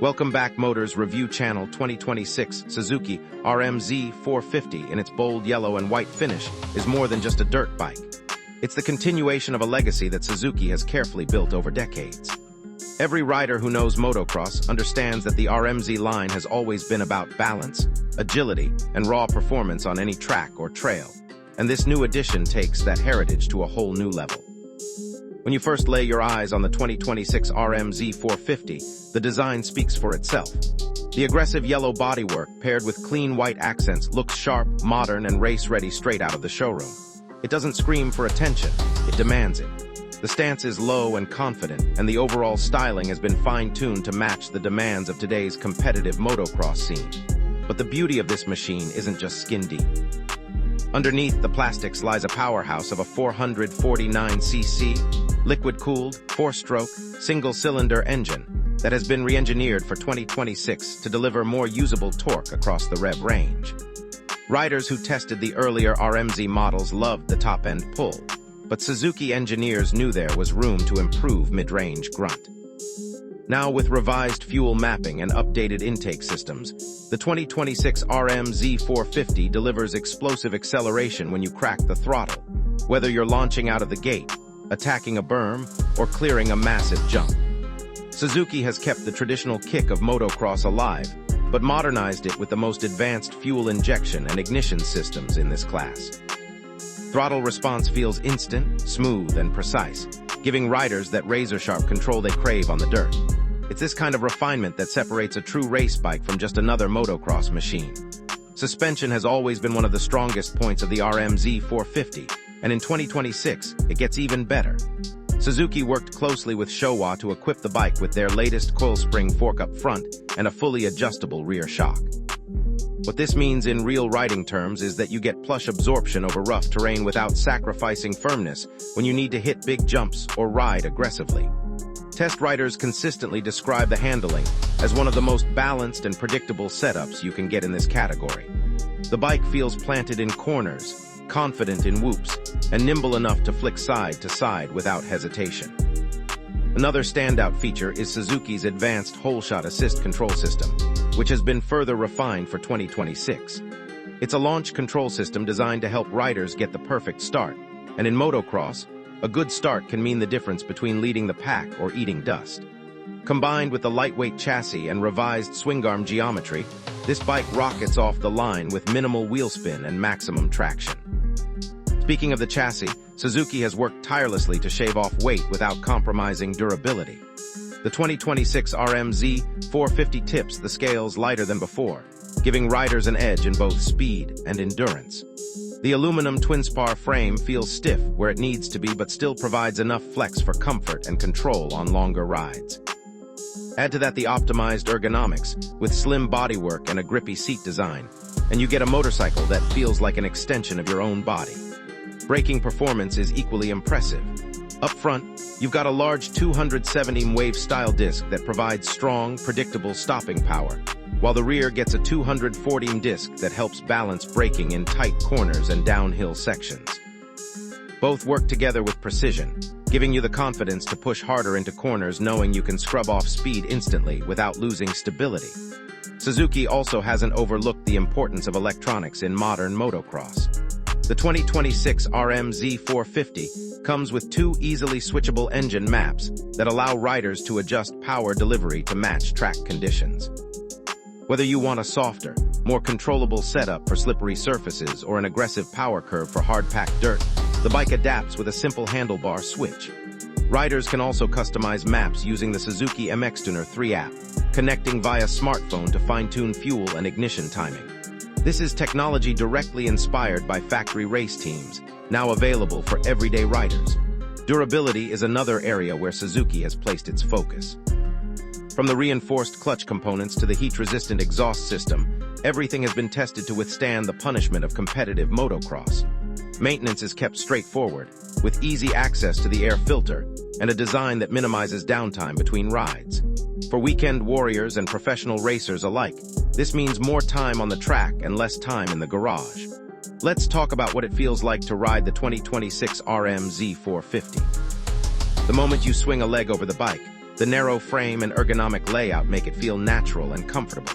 Welcome back, Motors Review Channel. 2026 Suzuki RM-Z450 in its bold yellow and white finish is more than just a dirt bike. It's the continuation of a legacy that Suzuki has carefully built over decades. Every rider who knows motocross understands that the RM-Z line has always been about balance, agility, and raw performance on any track or trail, and this new addition takes that heritage to a whole new level. When you first lay your eyes on the 2026 RM-Z450, the design speaks for itself. The aggressive yellow bodywork paired with clean white accents looks sharp, modern, and race-ready straight out of the showroom. It doesn't scream for attention, it demands it. The stance is low and confident, and the overall styling has been fine-tuned to match the demands of today's competitive motocross scene. But the beauty of this machine isn't just skin deep. Underneath the plastics lies a powerhouse of a 449cc, liquid-cooled, four-stroke, single-cylinder engine that has been re-engineered for 2026 to deliver more usable torque across the rev range. Riders who tested the earlier RM-Z models loved the top-end pull, but Suzuki engineers knew there was room to improve mid-range grunt. Now, with revised fuel mapping and updated intake systems, the 2026 RM-Z450 delivers explosive acceleration when you crack the throttle, whether you're launching out of the gate, attacking a berm, or clearing a massive jump. Suzuki has kept the traditional kick of motocross alive, but modernized it with the most advanced fuel injection and ignition systems in this class. Throttle response feels instant, smooth, and precise, giving riders that razor-sharp control they crave on the dirt. It's this kind of refinement that separates a true race bike from just another motocross machine. Suspension has always been one of the strongest points of the RM-Z450, and in 2026, it gets even better. Suzuki worked closely with Showa to equip the bike with their latest coil spring fork up front and a fully adjustable rear shock. What this means in real riding terms is that you get plush absorption over rough terrain without sacrificing firmness when you need to hit big jumps or ride aggressively. Test riders consistently describe the handling as one of the most balanced and predictable setups you can get in this category. The bike feels planted in corners, confident in whoops, and nimble enough to flick side to side without hesitation. Another standout feature is Suzuki's advanced whole-shot assist control system, which has been further refined for 2026. It's a launch control system designed to help riders get the perfect start, and in motocross, a good start can mean the difference between leading the pack or eating dust. Combined with the lightweight chassis and revised swing arm geometry, this bike rockets off the line with minimal wheel spin and maximum traction. Speaking of the chassis, Suzuki has worked tirelessly to shave off weight without compromising durability. The 2026 RM-Z450 tips the scales lighter than before, giving riders an edge in both speed and endurance. The aluminum twin-spar frame feels stiff where it needs to be but still provides enough flex for comfort and control on longer rides. Add to that the optimized ergonomics with slim bodywork and a grippy seat design, and you get a motorcycle that feels like an extension of your own body. Braking performance is equally impressive. Up front, you've got a large 270 wave-style disc that provides strong, predictable stopping power, while the rear gets a 240 disc that helps balance braking in tight corners and downhill sections. Both work together with precision, giving you the confidence to push harder into corners knowing you can scrub off speed instantly without losing stability. Suzuki also hasn't overlooked the importance of electronics in modern motocross. The 2026 RM-Z450 comes with two easily switchable engine maps that allow riders to adjust power delivery to match track conditions. Whether you want a softer, more controllable setup for slippery surfaces or an aggressive power curve for hard-packed dirt, the bike adapts with a simple handlebar switch. Riders can also customize maps using the Suzuki MX-Tuner 3 app, connecting via smartphone to fine-tune fuel and ignition timing. This is technology directly inspired by factory race teams, now available for everyday riders. Durability is another area where Suzuki has placed its focus. From the reinforced clutch components to the heat-resistant exhaust system, everything has been tested to withstand the punishment of competitive motocross. Maintenance is kept straightforward, with easy access to the air filter and a design that minimizes downtime between rides. For weekend warriors and professional racers alike, this means more time on the track and less time in the garage. Let's talk about what it feels like to ride the 2026 RM-Z450. The moment you swing a leg over the bike, The narrow frame and ergonomic layout make it feel natural and comfortable.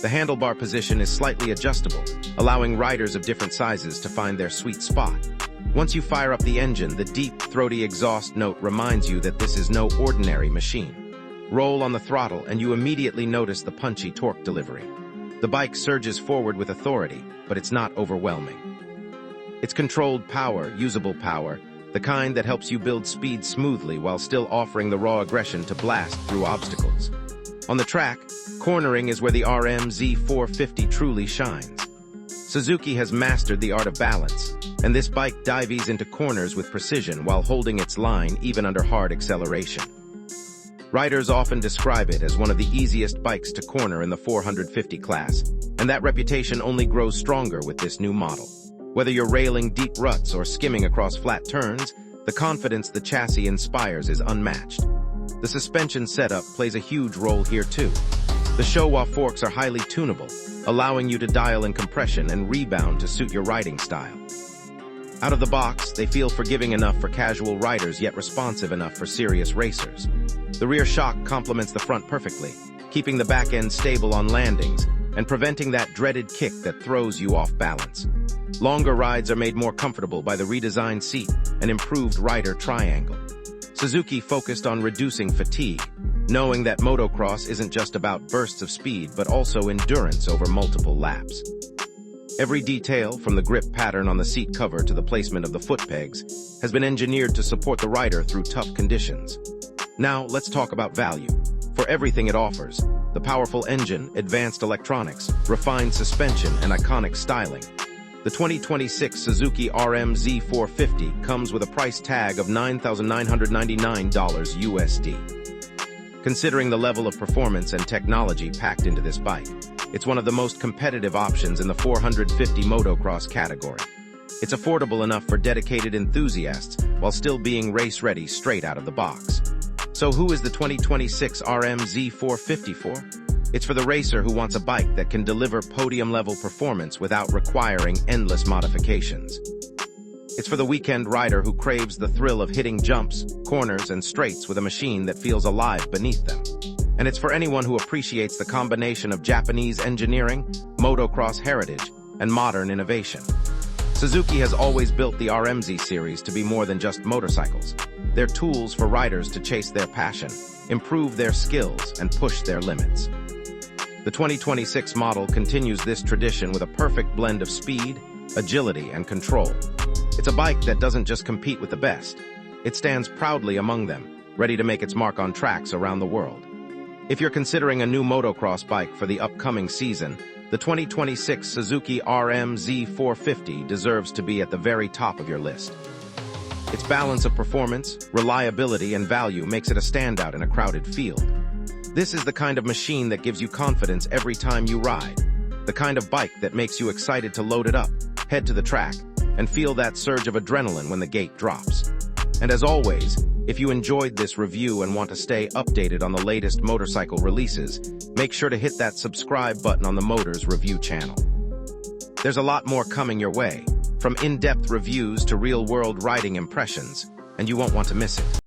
The handlebar position is slightly adjustable, allowing riders of different sizes to find their sweet spot. Once you fire up the engine, the deep, throaty exhaust note reminds you that this is no ordinary machine. Roll on the throttle and you immediately notice the punchy torque delivery. The bike surges forward with authority, but it's not overwhelming. It's controlled power, usable power, the kind that helps you build speed smoothly while still offering the raw aggression to blast through obstacles. On the track, cornering is where the RM-Z450 truly shines. Suzuki has mastered the art of balance, and this bike dives into corners with precision while holding its line even under hard acceleration. Riders often describe it as one of the easiest bikes to corner in the 450 class, and that reputation only grows stronger with this new model. Whether you're railing deep ruts or skimming across flat turns, the confidence the chassis inspires is unmatched. The suspension setup plays a huge role here too. The show-off forks are highly tunable, allowing you to dial in compression and rebound to suit your riding style. Out of the box, they feel forgiving enough for casual riders yet responsive enough for serious racers. The rear shock complements the front perfectly, keeping the back end stable on landings and preventing that dreaded kick that throws you off balance. Longer rides are made more comfortable by the redesigned seat and improved rider triangle. Suzuki focused on reducing fatigue, knowing that motocross isn't just about bursts of speed but also endurance over multiple laps. Every detail, from the grip pattern on the seat cover to the placement of the foot pegs, has been engineered to support the rider through tough conditions. Now, let's talk about value. For everything it offers, the powerful engine, advanced electronics, refined suspension, and iconic styling, the 2026 Suzuki RM-Z450 comes with a price tag of $9,999 USD. Considering the level of performance and technology packed into this bike, it's one of the most competitive options in the 450 motocross category. It's affordable enough for dedicated enthusiasts while still being race-ready straight out of the box. So who is the 2026 RM-Z450 for? It's for the racer who wants a bike that can deliver podium-level performance without requiring endless modifications. It's for the weekend rider who craves the thrill of hitting jumps, corners, and straights with a machine that feels alive beneath them. And it's for anyone who appreciates the combination of Japanese engineering, motocross heritage, and modern innovation. Suzuki has always built the RM-Z series to be more than just motorcycles. They're tools for riders to chase their passion, improve their skills, and push their limits. The 2026 model continues this tradition with a perfect blend of speed, agility, and control. It's a bike that doesn't just compete with the best. It stands proudly among them, ready to make its mark on tracks around the world. If you're considering a new motocross bike for the upcoming season, the 2026 Suzuki RM-Z450 deserves to be at the very top of your list. Its balance of performance, reliability, and value makes it a standout in a crowded field. This is the kind of machine that gives you confidence every time you ride, the kind of bike that makes you excited to load it up, head to the track, and feel that surge of adrenaline when the gate drops. And as always, if you enjoyed this review and want to stay updated on the latest motorcycle releases, make sure to hit that subscribe button on the Motors Review channel. There's a lot more coming your way, from in-depth reviews to real-world riding impressions, and you won't want to miss it.